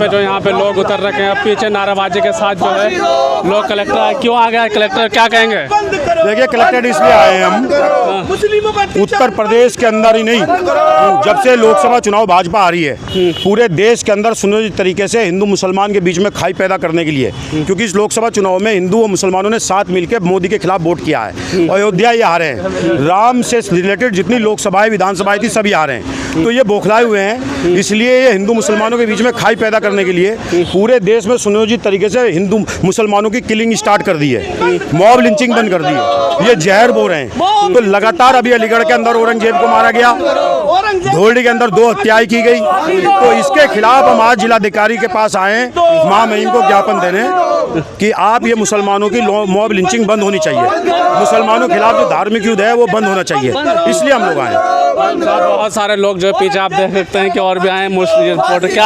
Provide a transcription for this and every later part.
पे जो यहाँ पे लोग उतर रखे हैं, पीछे नाराबाजी के साथ जो है लोग कलेक्टर क्यों आ गया, कलेक्टर क्या कहेंगे? देखिए, कलेक्टर इसलिए आए हैं हम, उत्तर प्रदेश के अंदर ही नहीं, जब से लोकसभा चुनाव भाजपा आ रही है पूरे देश के अंदर सुनियोजित तरीके से हिंदू मुसलमान के बीच में खाई पैदा करने के लिए, क्योंकि इस लोकसभा चुनाव में हिंदू और मुसलमानों ने साथ मिलकर मोदी के खिलाफ वोट किया है। अयोध्या ये हारे हैं, राम से रिलेटेड जितनी लोकसभाएं विधानसभाएं थी सभी हारे हैं, तो ये बौखलाए हुए हैं। इसलिए ये हिंदू मुसलमानों के बीच में खाई पैदा करने के लिए पूरे देश में सुनियोजित तरीके से हिंदू मुसलमानों की किलिंग स्टार्ट कर दी है, मॉब लिंचिंग बंद कर दी है, ये जहर बो रहे हैं। तो लगातार अभी अलीगढ़ के अंदर औरंगजेब को मारा गया, धोलडी के अंदर 2 हत्याएं की गई, तो इसके खिलाफ हम आज जिलाधिकारी के पास आए हैं महामहिम को ज्ञापन देने कि आप ये मुसलमानों की मॉब लिंचिंग बंद होनी चाहिए, मुसलमानों के खिलाफ जो धार्मिक युद्ध है वो बंद होना चाहिए, इसलिए हम लोग आए। बहुत सारे लोग जो पीछे आप देख सकते हैं कि और भी आए क्या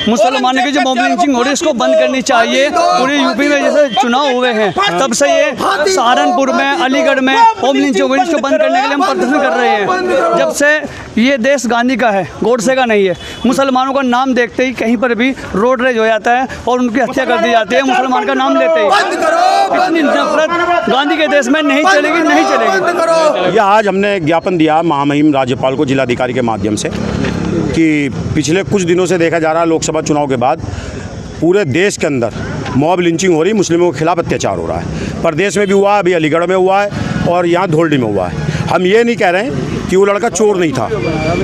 मुसलमानों की जो मॉब लिंचिंग हो रही है इसको बंद करनी चाहिए। पूरे यूपी में जैसे चुनाव हुए हैं तब से ये सहारनपुर में, अलीगढ़ में मॉब लिंचिंग हो रही है, इसको बंद करने के लिए हम प्रदर्शन कर रहे हैं। जब से ये देश गांधी का है, गोडसे का नहीं है। मुसलमानों का नाम देखते ही कहीं पर भी रोड रेज हो जाता है और उनकी हत्या कर दी जाती है, मुसलमान का नाम लेते ही। इतनी नफरत गांधी के देश में नहीं चलेगी, नहीं चलेगी। यह आज हमने ज्ञापन दिया महामहिम राज्यपाल को जिलाधिकारी के माध्यम से कि पिछले कुछ दिनों से देखा जा रहा है लोकसभा चुनाव के बाद पूरे देश के अंदर मॉब लिंचिंग हो रही, मुस्लिमों के खिलाफ अत्याचार हो रहा है। प्रदेश में भी हुआ, अभी अलीगढ़ में हुआ है और यहाँ धोलडी में हुआ है। हम ये नहीं कह रहे हैं कि वो लड़का चोर नहीं था,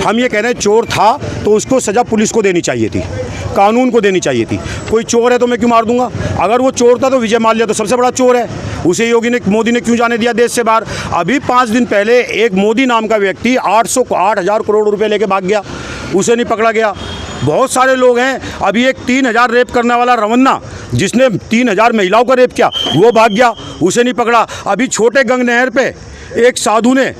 हम ये कह रहे हैं चोर था तो उसको सज़ा पुलिस को देनी चाहिए थी, कानून को देनी चाहिए थी। कोई चोर है तो मैं क्यों मार दूंगा? अगर वो चोर था तो विजय माल्या तो सबसे बड़ा चोर है, उसे मोदी ने क्यों जाने दिया देश से बाहर? अभी 5 दिन पहले एक मोदी नाम का व्यक्ति 8,000 करोड़ रुपए लेके भाग गया, उसे नहीं पकड़ा गया। बहुत सारे लोग हैं, अभी एक 3,000 रेप करने वाला रवन्ना जिसने 3,000 महिलाओं का रेप किया वो भाग गया, उसे नहीं पकड़ा। अभी छोटे गंग नहर पे एक साधु ने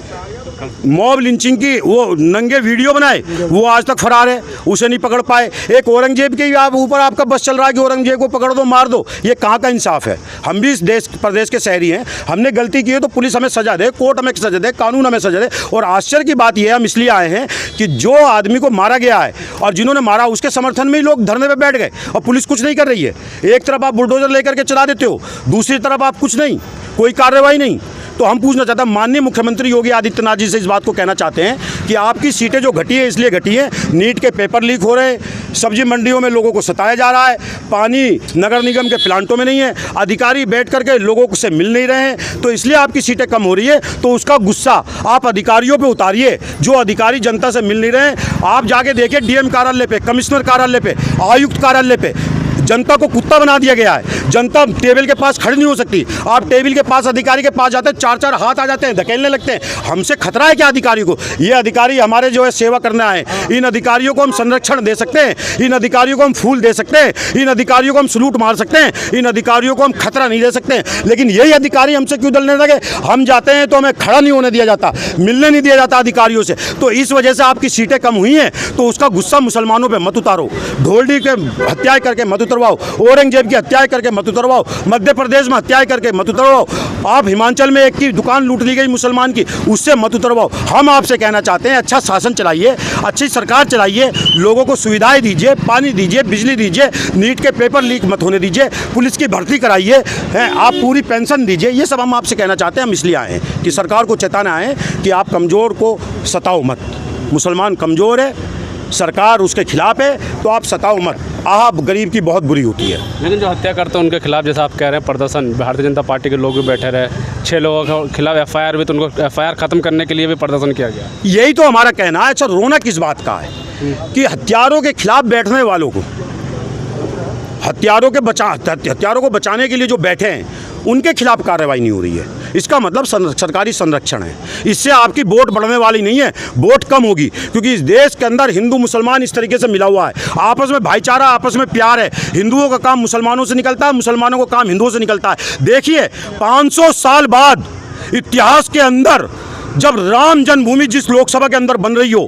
मॉब लिंचिंग की वो नंगे वीडियो बनाए, वो आज तक फरार है, उसे नहीं पकड़ पाए। एक औरंगजेब के ऊपर आपका बस चल रहा है कि औरंगजेब को पकड़ दो, मार दो, ये कहाँ का इंसाफ है? हम भी इस देश प्रदेश के शहरी हैं, हमने गलती की है तो पुलिस हमें सजा दे, कोर्ट हमें सजा दे, कानून हमें सजा दे। और आश्चर्य की बात यह है, हम इसलिए आए हैं कि जो आदमी को मारा गया है और जिन्होंने मारा उसके समर्थन में ही लोग धरने पर बैठ गए और पुलिस कुछ नहीं कर रही है। एक तरफ आप बुलडोजर लेकर के चला देते हो, दूसरी तरफ आप कुछ नहीं, कोई कार्रवाई नहीं। तो हम पूछना चाहते हैं माननीय मुख्यमंत्री योगी आदित्यनाथ जी से इस बात को कहना चाहते हैं कि आपकी सीटें जो घटी है इसलिए घटी है, नीट के पेपर लीक हो रहे हैं, सब्जी मंडियों में लोगों को सताया जा रहा है, पानी नगर निगम के प्लांटों में नहीं है, अधिकारी बैठ करके लोगों से मिल नहीं रहे हैं, तो इसलिए आपकी सीटें कम हो रही है। तो उसका गुस्सा आप अधिकारियों पर उतारिए, जो अधिकारी जनता से मिल नहीं रहे हैं। आप जाके देखिए डीएम कार्यालय पे, कमिश्नर कार्यालय पे, आयुक्त कार्यालय पे जनता को कुत्ता बना दिया गया है। जनता टेबल के पास खड़ी नहीं हो सकती। आप टेबल के पास अधिकारी के पास जाते हैं, 4-4 हाथ आ जाते हैं, धकेलने लगते हैं। हमसे खतरा है क्या अधिकारी को? ये अधिकारी हमारे जो है सेवा करने आए, इन अधिकारियों को हम संरक्षण दे सकते हैं, इन अधिकारियों को हम फूल दे सकते हैं, इन अधिकारियों को हम सलूट मार सकते हैं, इन अधिकारियों को हम खतरा नहीं दे सकते हैं। लेकिन यही अधिकारी हमसे क्यों जलने लगे? हम जाते हैं तो हमें खड़ा नहीं होने दिया जाता, मिलने नहीं दिया जाता अधिकारियों से। तो इस वजह से आपकी सीटें कम हुई हैं, तो उसका गुस्सा मुसलमानों पर मत उतारो, धोलडी के हत्याएं करके मत उतरवाओ, औरंगजेब की हत्याएं करके मत उतरवाओ, मध्य प्रदेश में हत्याएं करके मत उतरवाओ, आप हिमाचल में एक की दुकान लूट ली गई मुसलमान की, उससे मत उतरवाओ। हम आपसे कहना चाहते हैं अच्छा शासन चलाइए, अच्छी सरकार चलाइए, लोगों को सुविधाएं दीजिए, पानी दीजिए, बिजली दीजिए, नीट के पेपर लीक मत होने दीजिए, पुलिस की भर्ती कराइए, आप पूरी पेंशन दीजिए। ये सब हम आपसे कहना चाहते हैं। हम इसलिए आए हैं कि सरकार को चेताना आए कि आप कमज़ोर को सताओ मत। मुसलमान कमज़ोर है, सरकार उसके खिलाफ है, तो आप सताओ मत। आप गरीब की बहुत बुरी होती है। लेकिन जो हत्या करते हैं उनके खिलाफ जैसा आप कह रहे हैं प्रदर्शन, भारतीय जनता पार्टी के लोग भी बैठे रहे, 6 लोगों के खिलाफ एफआईआर भी, तो उनको एफआईआर ख़त्म करने के लिए भी प्रदर्शन किया गया। यही तो हमारा कहना है। अच्छा, रोना किस बात का है कि हत्यारों के खिलाफ बैठने वालों को, हत्यारों को बचाने के लिए जो बैठे हैं उनके खिलाफ कार्रवाई नहीं हो रही है। इसका मतलब सरकारी संरक्षण है। इससे आपकी वोट बढ़ने वाली नहीं है, वोट कम होगी, क्योंकि इस देश के अंदर हिंदू मुसलमान इस तरीके से मिला हुआ है, आपस में भाईचारा, आपस में प्यार है। हिंदुओं का काम मुसलमानों से निकलता है, मुसलमानों का काम हिंदुओं से निकलता है। देखिए 500 साल बाद इतिहास के अंदर जब राम जन्मभूमि जिस लोकसभा के अंदर बन रही हो,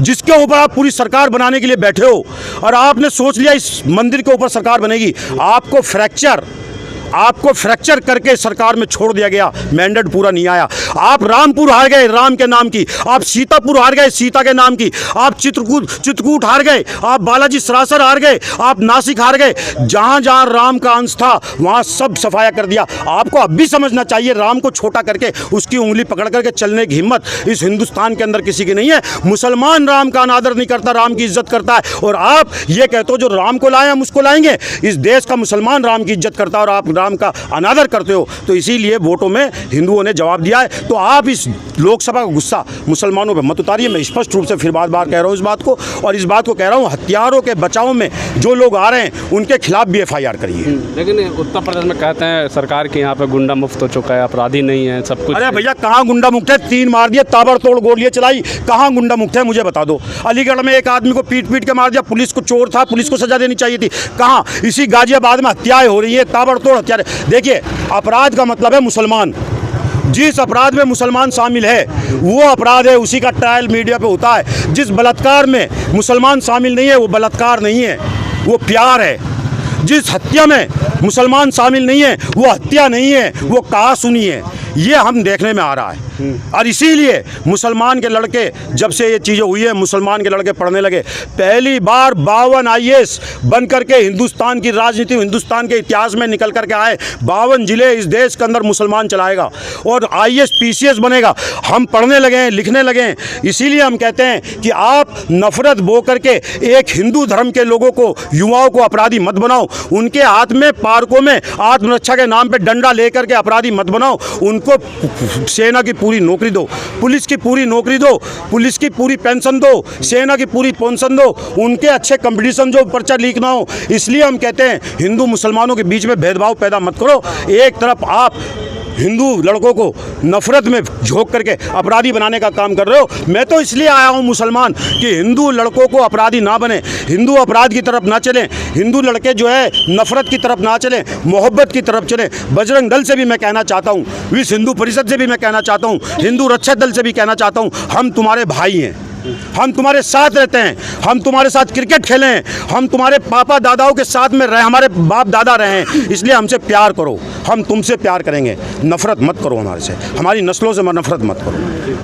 जिसके ऊपर आप पूरी सरकार बनाने के लिए बैठे हो और आपने सोच लिया इस मंदिर के ऊपर सरकार बनेगी, आपको फ्रैक्चर, आपको फ्रैक्चर करके सरकार में छोड़ दिया गया, मैंडेट पूरा नहीं आया। आप रामपुर हार गए राम के नाम की, आप सीतापुर हार गए सीता के नाम की, आप चित्रकूट हार गए, आप बालाजी सरासर हार गए, आप नासिक हार गए। जहां जहां राम का अंश था वहां सब सफाया कर दिया। आपको अब भी समझना चाहिए, राम को छोटा करके उसकी उंगली पकड़ करके चलने की हिम्मत इस हिंदुस्तान के अंदर किसी की नहीं है। मुसलमान राम का अनादर नहीं करता, राम की इज्जत करता है। और आप ये कहते हो जो राम को लाए हम उसको लाएंगे। इस देश का मुसलमान राम की इज्जत करता है और आप राम का अनादर करते हो। तो इसीलिए वोटों में हिंदुओं ने जवाब दिया है। तो आप इस लोकसभा का गुस्सा मुसलमानों पर मत उतारिए। मैं स्पष्ट रूप से फिर बार बार कह रहा हूँ इस बात को, और इस बात को कह रहा हूँ हथियारों के बचाव में जो लोग आ रहे हैं उनके खिलाफ भी FIR करिए। लेकिन उत्तर प्रदेश में कहते हैं सरकार के यहाँ पे गुंडा मुक्त हो चुका है, अपराधी नहीं है, सब कुछ। अरे भैया कहाँ गुंडा मुक्त है? 3 मार दिए, ताबड़तोड़ गोलियां चलाई, कहाँ गुंडा मुक्त है मुझे बता दो। अलीगढ़ में एक आदमी को पीट पीट के मार दिया, पुलिस को चोर था, पुलिस को सजा देनी चाहिए थी, कहाँ? इसी गाजियाबाद में हत्याएं हो रही है, ताबड़तोड़ हत्याएं। देखिए अपराध का मतलब है मुसलमान। जिस अपराध में मुसलमान शामिल है वो अपराध है, उसी का ट्रायल मीडिया पे होता है। जिस बलात्कार में मुसलमान शामिल नहीं है वो बलात्कार नहीं है, वो प्यार है। जिस हत्या में मुसलमान शामिल नहीं है वो हत्या नहीं है, वो कहा सुनी है। ये हम देखने में आ रहा है। और इसीलिए मुसलमान के लड़के, जब से ये चीज़ें हुई है मुसलमान के लड़के पढ़ने लगे। पहली बार 52 IAS बन करके हिंदुस्तान की राजनीति, हिंदुस्तान के इतिहास में निकल करके आए। 52 जिले इस देश के अंदर मुसलमान चलाएगा और IAS PCS बनेगा। हम पढ़ने लगे हैं, लिखने लगे हैं। इसीलिए हम कहते हैं कि आप नफरत बो करके एक हिंदू धर्म के लोगों को, युवाओं को अपराधी मत बनाओ। उनके हाथ में पार्कों में आत्मरक्षा के नाम पर डंडा लेकर के अपराधी मत बनाओ। उनको सेना की पूरी नौकरी दो, पुलिस की पूरी नौकरी दो, पुलिस की पूरी पेंशन दो, सेना की पूरी पेंशन दो। उनके अच्छे कंपटीशन जो पर्चा लीक ना हो। इसलिए हम कहते हैं हिंदू मुसलमानों के बीच में भेदभाव पैदा मत करो। एक तरफ आप हिंदू लड़कों को नफरत में झोंक करके अपराधी बनाने का काम कर रहे हो। मैं तो इसलिए आया हूँ मुसलमान कि हिंदू लड़कों को अपराधी ना बने, हिंदू अपराध की तरफ ना चलें, हिंदू लड़के जो है नफरत की तरफ ना चलें, मोहब्बत की तरफ चलें। बजरंग दल से भी मैं कहना चाहता हूँ, विश्व हिंदू परिषद से भी मैं कहना चाहता हूँ, हिंदू रक्षक दल से भी कहना चाहता हूँ, हम तुम्हारे भाई हैं, हम तुम्हारे साथ रहते हैं, हम तुम्हारे साथ क्रिकेट खेले हैं, हम तुम्हारे पापा दादाओं के साथ में रहे, हमारे बाप दादा रहे हैं। इसलिए हमसे प्यार करो, हम तुमसे प्यार करेंगे। नफरत मत करो हमारे से, हमारी नस्लों से नफरत मत करो।